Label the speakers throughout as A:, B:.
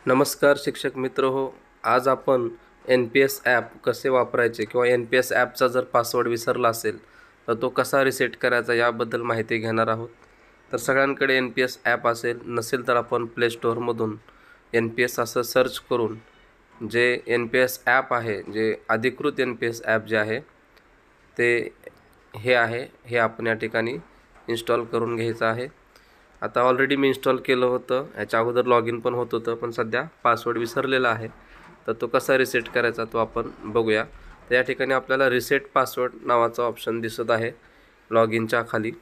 A: नमस्कार शिक्षक मित्र हो. आज आपण एन पी एस ॲप कसे वापरायचे किंवा एन पी एस ॲपचा जर पासवर्ड विसरला असेल तर तो कसा रिसेट करायचा याबद्दल माहिती घेणार आहोत. तर सगळ्यांकडे एन पी एस ॲप नसेल तर आपण प्ले स्टोअरमधून एन पी एस असं सर्च करून जे एन पी एस ॲप आहे, जे अधिकृत एन पी एस ॲप जे आहे ते हे आपण या ठिकाणी इन्स्टॉल करून घ्यायचं आहे. आता ऑलरेडी मी इन्स्टॉल केलं होतं. याच्या अगोदर लॉग इन पण होत होतं, पण सध्या पासवर्ड विसरलेला आहे. तर तो कसा रिसेट करायचा तो आपण बघूया. तर या ठिकाणी आपल्याला रिसेट पासवर्ड नावाचा ऑप्शन दिसत आहे लॉग इनच्या खाली.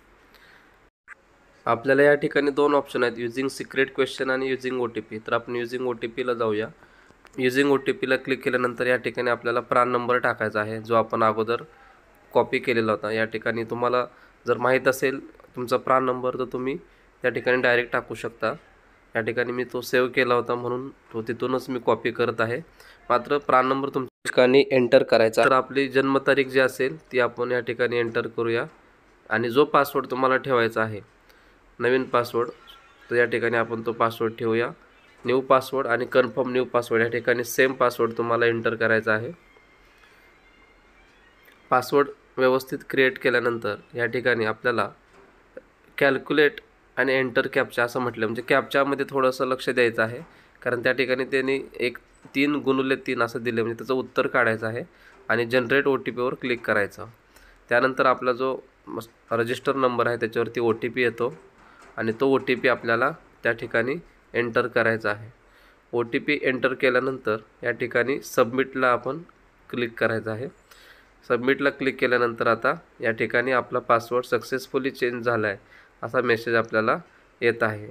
A: आपल्याला या ठिकाणी दोन ऑप्शन आहेत, युजिंग सिक्रेट क्वेश्चन आणि युजिंग ओ टी पी. तर आपण युजिंग ओ टी पीला जाऊया. युजिंग ओ टी पीला क्लिक केल्यानंतर या ठिकाणी आपल्याला प्रान नंबर टाकायचा आहे, जो आपण अगोदर कॉपी केलेला होता. या ठिकाणी तुम्हाला जर माहीत असेल तुमचा प्रान नंबर तर तुम्ही त्या ठिकाणी डायरेक्ट टाकू शकता. या ठिकाणी मी तो सेव्ह केला होता म्हणून तो तिथूनच मी कॉपी करत आहे. मात्र प्रान नंबर तुमच्या ठिकाणी एंटर करायचा. तर आपली जन्मतारीख जी असेल ती आपण या ठिकाणी एंटर करूया. आणि जो पासवर्ड तुम्हाला ठेवायचा आहे नवीन पासवर्ड, तर या ठिकाणी आपण तो पासवर्ड ठेवूया. न्यू पासवर्ड आणि कन्फर्म न्यू पासवर्ड या ठिकाणी सेम पासवर्ड तुम्हाला एंटर करायचा आहे. पासवर्ड व्यवस्थित क्रिएट केल्यानंतर या ठिकाणी आपल्याला कॅल्क्युलेट आणि एंटर कॅप्चा असं म्हटलं, म्हणजे कॅप्चामध्ये थोडंसं लक्ष द्यायचं आहे, कारण त्या ठिकाणी त्यांनी 3x3 असं दिलं, म्हणजे त्याचं उत्तर काढायचं आहे आणि जनरेट ओ टी पीवर क्लिक करायचं. त्यानंतर आपला जो रजिस्टर नंबर आहे त्याच्यावरती ओ टी पी येतो आणि तो ओ टी पी आपल्याला त्या ठिकाणी एंटर करायचा आहे. ओ टी पी एंटर केल्यानंतर या ठिकाणी सबमिटला आपण क्लिक करायचं आहे. सबमिटला क्लिक केल्यानंतर आता या ठिकाणी आपला पासवर्ड सक्सेसफुली चेंज झाला आहे असा मेसेज आपल्याला येत आहे.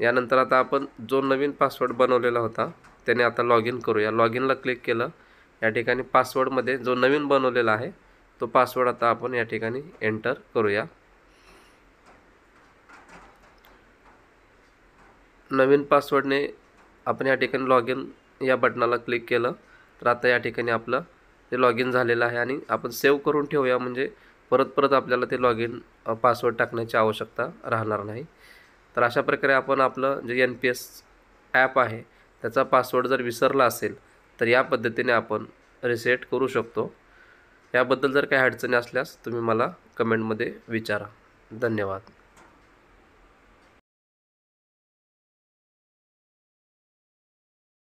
A: यानंतर आता आपण जो नवीन पासवर्ड बनवलेला होता त्याने आता लॉग इन करूया. लॉग इनला क्लिक केलं. या ठिकाणी पासवर्डमध्ये जो नवीन बनवलेला आहे तो पासवर्ड आता आपण या ठिकाणी एंटर करूया. नवीन पासवर्डने आपण या ठिकाणी लॉग इन या बटनाला क्लिक केलं तर आता या ठिकाणी आपलं ते लॉग इन झालेलं आहे आणि आपण सेव्ह करून ठेवूया, म्हणजे परत आपल्याला ते लॉग इन पासवर्ड टाकण्याची आवश्यकता राहणार नाही. तर अशा प्रकारे आपण आपलं जे एन पी एस ॲप आहे त्याचा पासवर्ड जर विसरला असेल तर या पद्धतीने आपण रिसेट करू शकतो. याबद्दल जर काही अडचणी असल्यास तुम्ही मला कमेंटमध्ये विचारा. धन्यवाद.